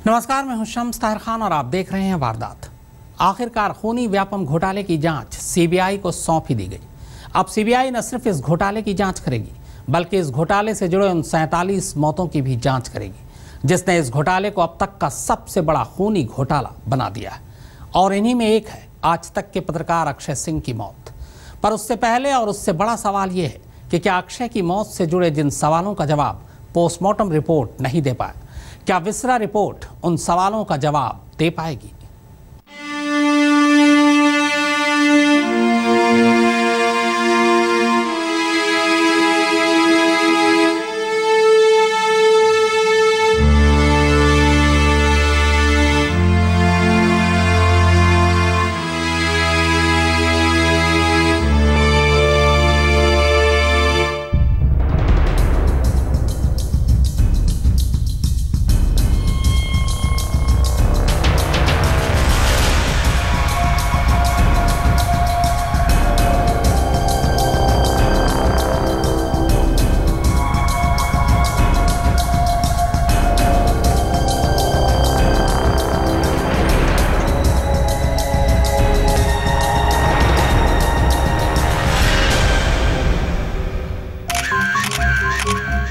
नमस्कार, मैं हूं शम्स ताहिर खान और आप देख रहे हैं वारदात। आखिरकार खूनी व्यापम घोटाले की जांच सीबीआई को सौंप ही दी गई। अब सीबीआई न सिर्फ इस घोटाले की जांच करेगी बल्कि इस घोटाले से जुड़े उन 47 मौतों की भी जांच करेगी जिसने इस घोटाले को अब तक का सबसे बड़ा खूनी घोटाला बना दिया है। और इन्हीं में एक है आज तक के पत्रकार अक्षय सिंह की मौत। पर उससे पहले और उससे बड़ा सवाल यह है कि क्या अक्षय की मौत से जुड़े जिन सवालों का जवाब पोस्टमार्टम रिपोर्ट नहीं दे पाया, क्या विसरा रिपोर्ट उन सवालों का जवाब दे पाएगी?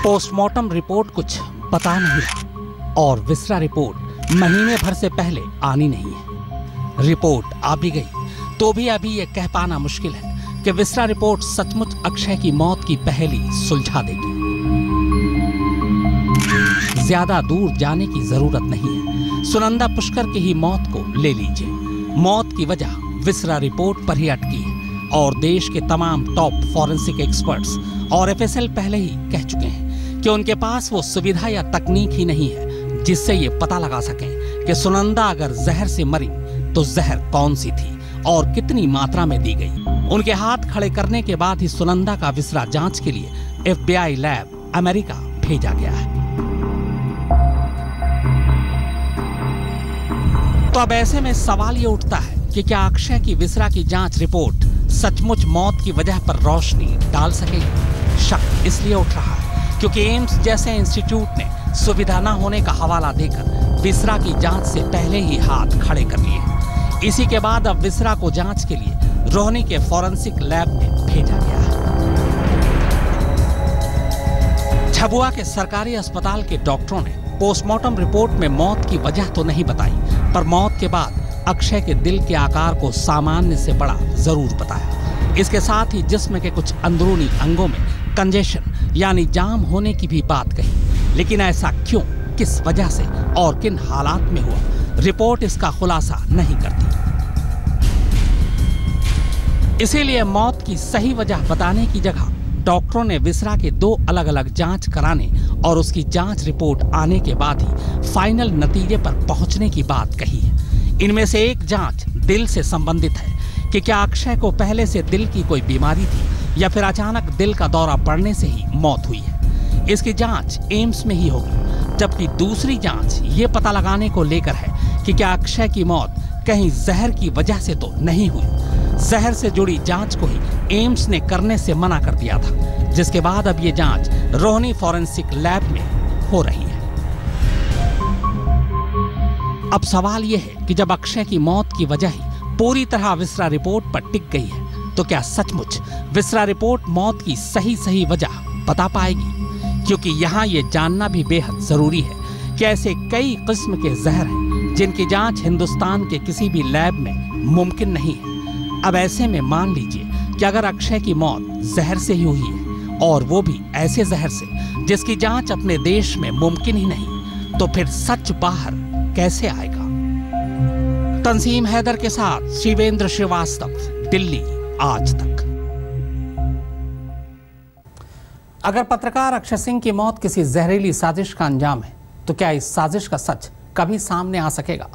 पोस्टमार्टम रिपोर्ट कुछ बता नहीं रहा और विसरा रिपोर्ट महीने भर से पहले आनी नहीं है। रिपोर्ट आ भी गई तो भी अभी यह कह पाना मुश्किल है कि विसरा रिपोर्ट सचमुच अक्षय की मौत की पहेली सुलझा देगी। ज्यादा दूर जाने की जरूरत नहीं है, सुनंदा पुष्कर की ही मौत को ले लीजिए। मौत की वजह विसरा रिपोर्ट पर ही अटकी है और देश के तमाम टॉप फॉरेंसिक एक्सपर्ट्स और एफएसएल पहले ही कह चुके हैं कि उनके पास वो सुविधा या तकनीक ही नहीं है जिससे ये पता लगा सकें कि सुनंदा अगर जहर से मरी तो जहर कौन सी थी और कितनी मात्रा में दी गई। उनके हाथ खड़े करने के बाद ही सुनंदा का विसरा जांच के लिए एफबीआई लैब अमेरिका भेजा गया है। तो अब ऐसे में सवाल ये उठता है कि क्या अक्षय की विसरा की जांच रिपोर्ट सचमुच मौत की वजह पर रोशनी डाल सकेगी? शक इसलिए उठ रहा है क्योंकि एम्स जैसे इंस्टीट्यूट ने सुविधा न होने का हवाला देकर विसरा की जांच से पहले ही हाथ खड़े कर लिए। इसी के बाद अब विसरा को जांच के लिए रोहनी के फॉरेंसिक लैब में भेजा गया है। झबुआ के सरकारी अस्पताल के डॉक्टरों ने पोस्टमार्टम रिपोर्ट में मौत की वजह तो नहीं बताई, पर मौत के बाद अक्षय के दिल के आकार को सामान्य से बड़ा जरूर बताया। इसके साथ ही जिस्म के कुछ अंदरूनी अंगों में कंजेशन यानी जाम होने की भी बात कही। लेकिन ऐसा क्यों, किस वजह से और किन हालात में हुआ, रिपोर्ट इसका खुलासा नहीं करती। इसीलिए मौत की सही वजह बताने की जगह डॉक्टरों ने विसरा के 2 अलग अलग जांच कराने और उसकी जांच रिपोर्ट आने के बाद ही फाइनल नतीजे पर पहुंचने की बात कही है। इनमें से एक जांच दिल से संबंधित है कि क्या अक्षय को पहले से दिल की कोई बीमारी थी या फिर अचानक दिल का दौरा पड़ने से ही मौत हुई है। इसकी जांच एम्स में ही होगी, जबकि दूसरी जांच ये पता लगाने को लेकर है कि क्या अक्षय की मौत कहीं जहर की वजह से तो नहीं हुई। जहर से जुड़ी जांच को ही एम्स ने करने से मना कर दिया था, जिसके बाद अब ये जांच रोहनी फॉरेंसिक लैब में हो रही है। अब सवाल यह है कि जब अक्षय की मौत की वजह ही पूरी तरह विसरा रिपोर्ट पर टिक गई है तो क्या सचमुच विसरा रिपोर्ट मौत की सही वजह बता पाएगी? क्योंकि यहाँ ये जानना भी बेहद जरूरी है कि ऐसे कई किस्म के जहर हैं जिनकी जांच हिंदुस्तान के किसी भी लैब में मुमकिन नहीं है। अब ऐसे में मान लीजिए कि अगर अक्षय की मौत जहर से ही हुई है और वो भी ऐसे जहर से जिसकी जांच अपने देश में मुमकिन ही नहीं, तो फिर सच बाहर कैसे आएगा? तंजीम हैदर के साथ शिवेंद्र श्रीवास्तव, दिल्ली आज तक। अगर पत्रकार अक्षय सिंह की मौत किसी जहरीली साजिश का अंजाम है तो क्या इस साजिश का सच कभी सामने आ सकेगा?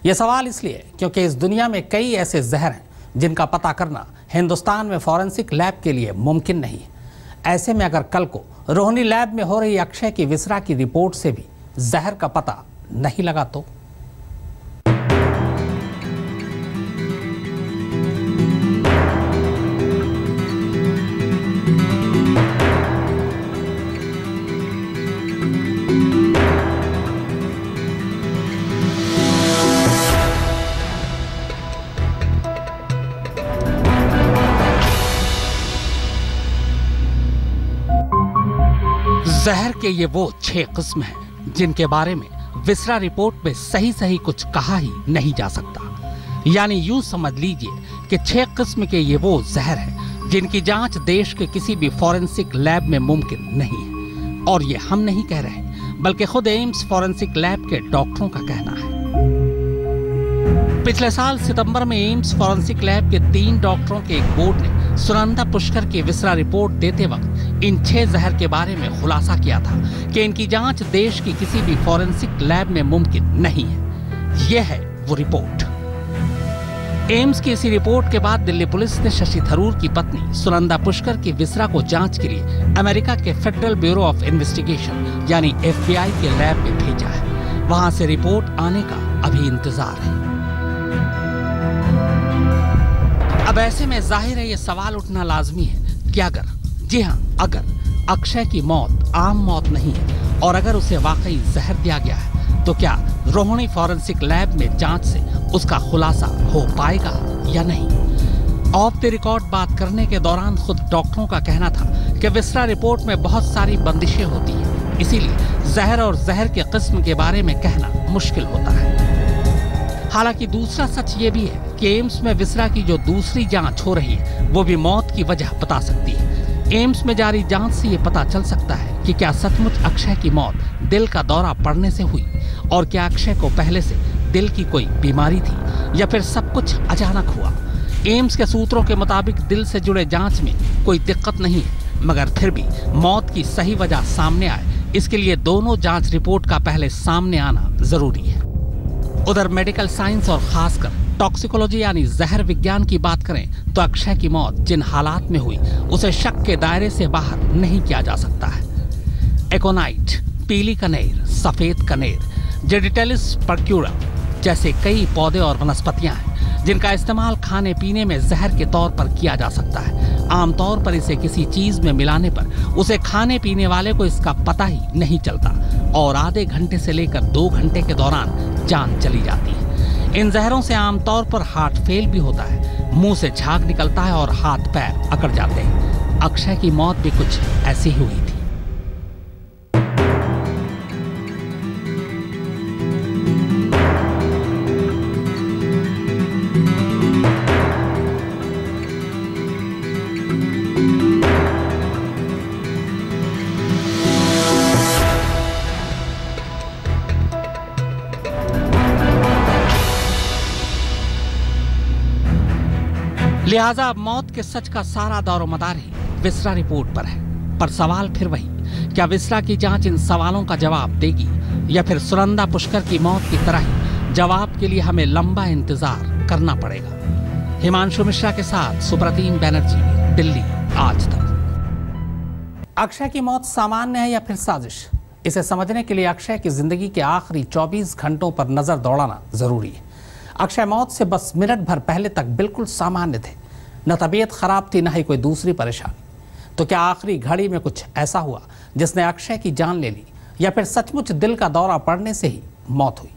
यह सवाल इसलिए क्योंकि इस दुनिया में कई ऐसे जहर हैं जिनका पता करना हिंदुस्तान में फॉरेंसिक लैब के लिए मुमकिन नहीं है। ऐसे में अगर कल को रोहनी लैब में हो रही अक्षय की विसरा की रिपोर्ट से भी जहर का पता नहीं लगा तो? जहर के ये वो 6 किस्म हैं जिनके बारे में विसरा रिपोर्ट में सही कुछ कहा ही नहीं जा सकता। यानी यूं समझ लीजिए कि 6 किस्म के ये वो जहर है जिनकी जांच देश के किसी भी फॉरेंसिक लैब में मुमकिन नहीं है। और ये हम नहीं कह रहे, बल्कि खुद एम्स फॉरेंसिक लैब के डॉक्टरों का कहना है। पिछले साल सितंबर में एम्स फॉरेंसिक लैब के 3 डॉक्टरों के एक बोर्ड ने सुनंदा पुष्कर की विसरा रिपोर्ट देते वक्त इन 6 जहर के बारे में खुलासा किया था कि इनकी जांच देश की किसी भी फॉरेंसिक लैब में मुमकिन नहीं है। यह है वो रिपोर्ट। एम्स की इसी रिपोर्ट के बाद दिल्ली पुलिस ने शशि थरूर की पत्नी सुनंदा पुष्कर की विसरा को जांच के लिए अमेरिका के फेडरल ब्यूरो ऑफ इन्वेस्टिगेशन यानी FBI के लैब में भेजा है। वहां से रिपोर्ट आने का अभी इंतजार है। अब ऐसे में जाहिर है ये सवाल उठना लाजमी है कि अगर अक्षय की मौत आम मौत नहीं है और अगर उसे वाकई जहर दिया गया है तो क्या रोहिणी फॉरेंसिक लैब में जांच से उसका खुलासा हो पाएगा या नहीं। ऑफ द रिकॉर्ड बात करने के दौरान खुद डॉक्टरों का कहना था कि विसरा रिपोर्ट में बहुत सारी बंदिशें होती हैं, इसीलिए जहर और जहर के किस्म के बारे में कहना मुश्किल होता है। हालांकि दूसरा सच ये भी है कि एम्स में विसरा की जो दूसरी जांच हो रही है वो भी मौत की वजह बता सकती है। एम्स में जारी जांच से ये पता चल सकता है कि क्या सचमुच अक्षय की मौत दिल का दौरा पड़ने से हुई और क्या अक्षय को पहले से दिल की कोई बीमारी थी या फिर सब कुछ अचानक हुआ। एम्स के सूत्रों के मुताबिक दिल से जुड़े जांच में कोई दिक्कत नहीं है, मगर फिर भी मौत की सही वजह सामने आए इसके लिए दोनों जांच रिपोर्ट का पहले सामने आना जरूरी है। उधर मेडिकल साइंस और खासकर टॉक्सिकोलॉजी यानी जहर विज्ञान की बात करें तो अक्षय की मौत जिन हालात में हुई उसे शक के दायरे से बाहर नहीं किया जा सकता है। एकोनाइट, पीली कनेर, सफेद कनेर, जेडिटेलिस पर्क्यूरा जैसे कई पौधे और वनस्पतियां हैं जिनका इस्तेमाल खाने पीने में जहर के तौर पर किया जा सकता है। आमतौर पर इसे किसी चीज में मिलाने पर उसे खाने पीने वाले को इसका पता ही नहीं चलता और आधे घंटे से लेकर 2 घंटे के दौरान जान चली जाती है। इन जहरों से आमतौर पर हार्ट फेल भी होता है, मुंह से झाग निकलता है और हाथ पैर अकड़ जाते हैं। अक्षय की मौत भी कुछ ऐसी ही हुई थी। लिहाजा मौत के सच का सारा दौरोमदार ही विसरा रिपोर्ट पर है। पर सवाल फिर वही, क्या विसरा की जांच इन सवालों का जवाब देगी या फिर सुनंदा पुष्कर की मौत की तरह ही जवाब के लिए हमें लंबा इंतजार करना पड़ेगा। हिमांशु मिश्रा के साथ सुप्रतीम बैनर्जी, दिल्ली आज तक। अक्षय की मौत सामान्य है या फिर साजिश, इसे समझने के लिए अक्षय की जिंदगी के आखिरी 24 घंटों पर नजर दौड़ाना जरूरी है। अक्षय मौत से बस मिनट भर पहले तक बिल्कुल सामान्य थे, न तबीयत खराब थी न ही कोई दूसरी परेशानी। तो क्या आखिरी घड़ी में कुछ ऐसा हुआ जिसने अक्षय की जान ले ली या फिर सचमुच दिल का दौरा पड़ने से ही मौत हुई?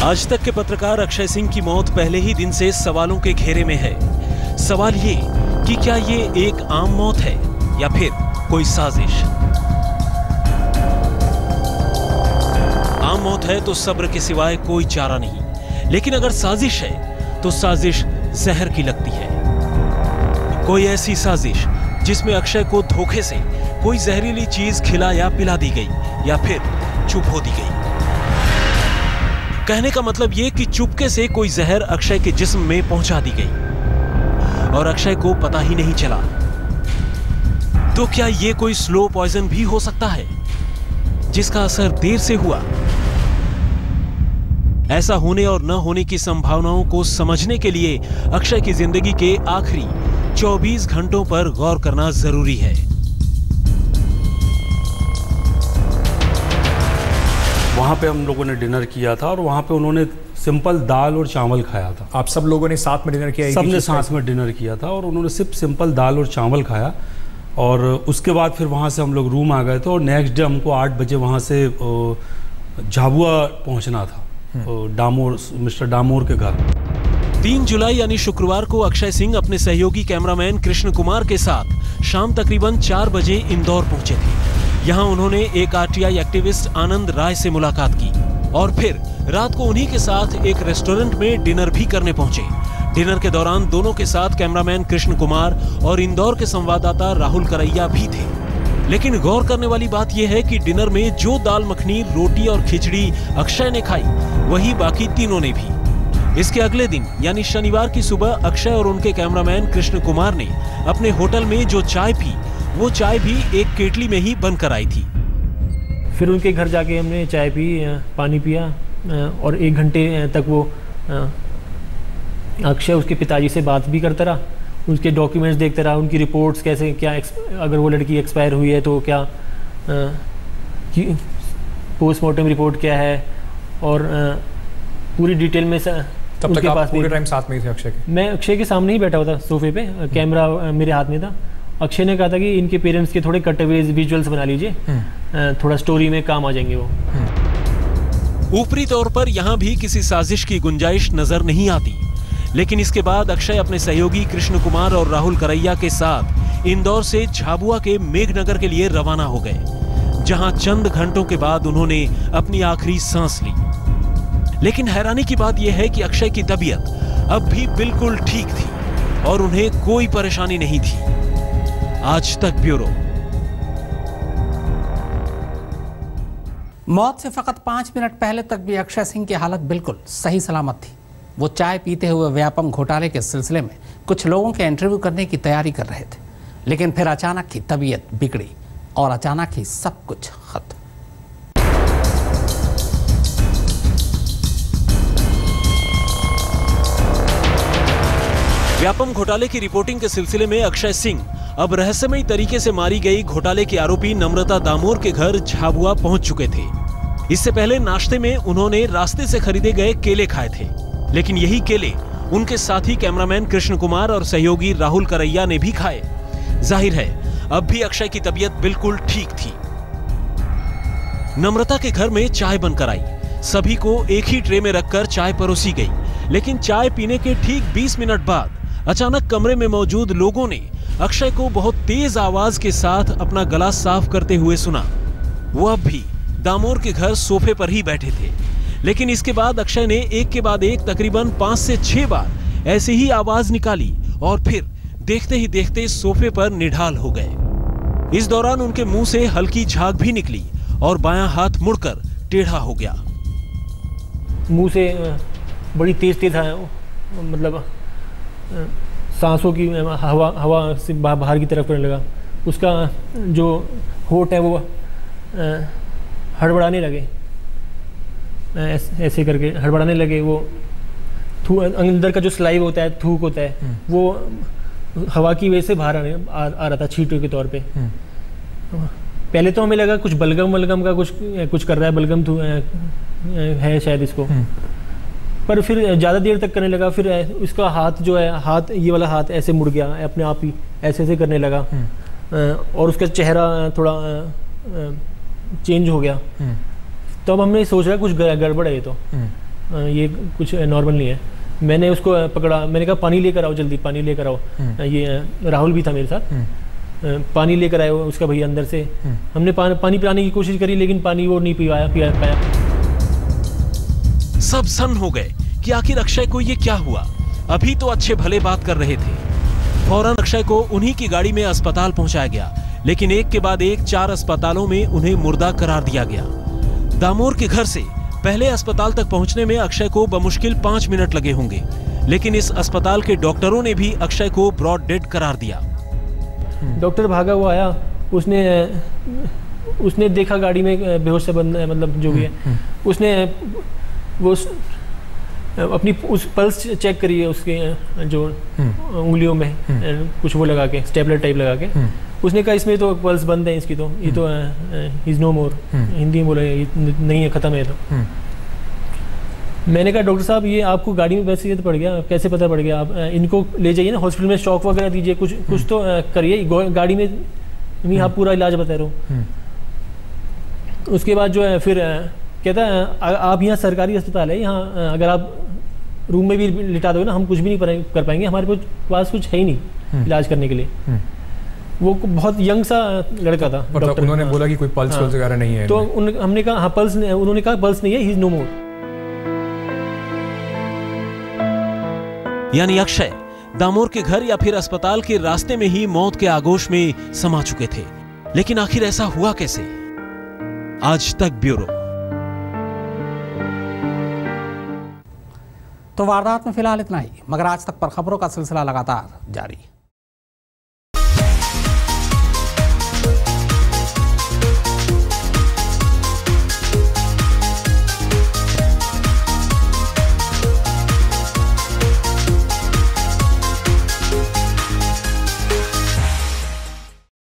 आज तक के पत्रकार अक्षय सिंह की मौत पहले ही दिन से सवालों के घेरे में है। सवाल ये कि क्या ये एक आम मौत है या फिर कोई साजिश। आम मौत है तो सब्र के सिवाय कोई चारा नहीं, लेकिन अगर साजिश है तो साजिश जहर की लगती है। कोई ऐसी साजिश जिसमें अक्षय को धोखे से कोई जहरीली चीज खिला या पिला दी गई या फिर चुप हो दी गई। कहने का मतलब यह कि चुपके से कोई जहर अक्षय के जिस्म में पहुंचा दी गई और अक्षय को पता ही नहीं चला। तो क्या यह कोई स्लो पॉइजन भी हो सकता है जिसका असर देर से हुआ? ऐसा होने और न होने की संभावनाओं को समझने के लिए अक्षय की जिंदगी के आखिरी 24 घंटों पर गौर करना जरूरी है। वहाँ पे हम लोगों ने डिनर किया था और वहाँ पे उन्होंने सिंपल दाल और चावल खाया था। आप सब लोगों ने साथ में डिनर किया? सबने साथ में डिनर किया था और उन्होंने सिर्फ सिंपल दाल और चावल खाया। और उसके बाद फिर वहाँ से हम लोग रूम आ गए थे और नेक्स्ट डे हमको 8 बजे वहाँ से झाबुआ पहुँचना था, डामोर, मिस्टर डामोर के घर। 3 जुलाई यानी शुक्रवार को अक्षय सिंह अपने सहयोगी कैमरामैन कृष्ण कुमार के साथ शाम तकरीबन 4 बजे इंदौर पहुंचे थे। यहां उन्होंने एक आरटीआई एक्टिविस्ट आनंद राय से मुलाकात की और फिर रात को उन्हीं के साथ एक रेस्टोरेंट में डिनर भी करने पहुंचे। डिनर के दौरान दोनों के साथ कैमरामैन कृष्ण कुमार और इंदौर के संवाददाता राहुल करैया भी थे। लेकिन गौर करने वाली बात यह है कि डिनर में जो दाल मखनी, रोटी और खिचड़ी अक्षय ने खाई, वही बाकी तीनों ने भी। इसके अगले दिन यानी शनिवार की सुबह अक्षय और उनके कैमरामैन कृष्ण कुमार ने अपने होटल में जो चाय पी, वो चाय भी एक केटली में ही बनकर आई थी। फिर उनके घर जाके हमने चाय पी, पानी पिया और 1 घंटे तक वो अक्षय उसके पिताजी से बात भी करता रहा, उसके डॉक्यूमेंट्स देखता रहा, उनकी रिपोर्ट्स कैसे, क्या अगर वो लड़की एक्सपायर हुई है तो क्या पोस्टमार्टम रिपोर्ट क्या है, और पूरी डिटेल में तब तक आप पूरे टाइम साथ में ही थे अक्षय के? मैं अक्षय के सामने ही बैठा हुआ था सोफे पे, कैमरा मेरे हाथ में था। अक्षय ने कहा था कि इनके पेरेंट्स के थोड़े कटअवेज विजुअल्स बना लीजिए, थोड़ा स्टोरी में काम आ जाएंगे वो। ऊपरी तौर पर यहाँ भी किसी साजिश की गुंजाइश नजर नहीं आती, लेकिन इसके बाद अक्षय अपने सहयोगी कृष्ण कुमार और राहुल करैया के साथ इंदौर से झाबुआ के मेघनगर के लिए रवाना हो गए, जहां चंद घंटों के बाद उन्होंने अपनी आखिरी सांस ली। लेकिन हैरानी की बात यह है कि अक्षय की तबीयत अब भी बिल्कुल ठीक थी और उन्हें कोई परेशानी नहीं थी। आज तक ब्यूरो। मौत से फकत 5 मिनट पहले तक भी अक्षय सिंह की हालत बिल्कुल सही सलामत थी। वो चाय पीते हुए व्यापम घोटाले के सिलसिले में कुछ लोगों के इंटरव्यू करने की तैयारी कर रहे थे, लेकिन फिर अचानक ही तबीयत बिगड़ी और अचानक ही सब कुछ खत्म। व्यापम घोटाले की रिपोर्टिंग के सिलसिले में अक्षय सिंह अब रहस्यमयी तरीके से मारी गई घोटाले की आरोपी नम्रता दामोर के घर झाबुआ पहुंच चुके थे। इससे पहले नाश्ते में उन्होंने रास्ते से खरीदे गए केले खाए थे, लेकिन यही केले उनके साथी कैमरामैन कृष्ण कुमार और सहयोगी राहुल करैया ने भी खाए। जाहिर है अब भी अक्षय की तबीयत बिल्कुल ठीक थी। नम्रता के घर में चाय बनकर आई, सभी को एक ही ट्रे में रखकर चाय परोसी गई, लेकिन चाय पीने के ठीक 20 मिनट बाद अचानक कमरे में मौजूद लोगों ने अक्षय को बहुत तेज आवाज के साथ अपना गला साफ करते हुए सुना। वो अब भी दामोर के घर सोफे पर ही बैठे थे, लेकिन इसके बाद अक्षय ने एक के बाद एक तकरीबन 5 से 6 बार ऐसी ही आवाज निकाली और फिर देखते ही देखते सोफे पर निढाल हो गए। इस दौरान उनके मुंह से हल्की झाग भी निकली और बायां हाथ मुड़कर टेढ़ा हो गया। मुंह से बड़ी तेज मतलब सांसों की हवा से बाहर की तरफ करने लगा। उसका जो होठ है वो हड़बड़ाने लगे, ऐसे करके हड़बड़ाने लगे। वो अंदर का जो स्लाइव होता है, थूक होता है, वो हवा की वजह से बाहर आ रहा था छींटों के तौर पे। पहले तो हमें लगा कुछ बलगम का कुछ कर रहा है, बलगम है शायद इसको, पर फिर ज़्यादा देर तक करने लगा। फिर उसका हाथ जो है, हाथ ये वाला हाथ ऐसे मुड़ गया अपने आप ही, ऐसे करने लगा और उसका चेहरा थोड़ा चेंज हो गया। तब हमने सोचा कुछ गड़बड़ है, ये कुछ नॉर्मल नहीं है। मैंने उसको पकड़ा, मैंने कहा पानी लेकर आओ, जल्दी पानी लेकर आओ। ये राहुल भी था मेरे साथ, पानी लेकर आए उसका भैया अंदर से। हमने पानी पिलाने की कोशिश करी, लेकिन पानी वो नहीं पाया। सब सन्न हो गए कि आखिर अक्षय को ये क्या हुआ। अभी तो अच्छे भले बात कर रहे थे। फौरन अक्षय को उन्हीं की गाड़ी में अस्पताल पहुंचाया गया, लेकिन एक के बाद एक 4 अस्पतालों में उन्हें मुर्दा करार दिया गया। दामोर के घर से पहले अस्पताल तक पहुंचने में अक्षय को बमुश्किल 5 मिनट लगे होंगे, लेकिन इस अस्पताल के डॉक्टरों ने भी अक्षय को ब्रॉड डेड करार दिया। डॉक्टर भागा हुआ आया, उसने देखा गाड़ी में बेहोश से बंद, मतलब जो भी है, उसने वो अपनी उस पल्स चेक करी है उसके जो उंगलियों में कुछ वो लगा के, स्टेपलर टाइप लगा के। उसने कहा इसमें तो पल्स बंद है इसकी, तो ये तो इज नो मोर, हिंदी में बोला नहीं है, खत्म है। तो मैंने कहा डॉक्टर साहब ये आपको गाड़ी में वैसे पड़ गया, कैसे पता पड़ गया? आप इनको ले जाइए ना हॉस्पिटल में, शॉक वगैरह दीजिए, कुछ तो करिए, गाड़ी में नहीं आप पूरा इलाज बता रहे हो। उसके बाद जो है फिर कहता है आप यहाँ सरकारी अस्पताल है, यहाँ अगर आप रूम में भी लिटा दो ना, हम कुछ भी नहीं कर पाएंगे, हमारे पास कुछ है ही नहीं इलाज करने के लिए। वो बहुत यंग सा लड़का था। डॉक्टर उन्होंने बोला कि कोई पल्स वगैरह नहीं है, तो हमने कहा हाँ पल्स, उन्होंने कहा पल्स नहीं है, ही इज नो मोर। यानी अक्षय दामोर के घर या फिर अस्पताल के रास्ते में ही मौत के आगोश में समा चुके थे। लेकिन आखिर ऐसा हुआ कैसे? आज तक ब्यूरो। तो वारदात में फिलहाल इतना ही, मगर आज तक पर खबरों का सिलसिला लगातार जारी।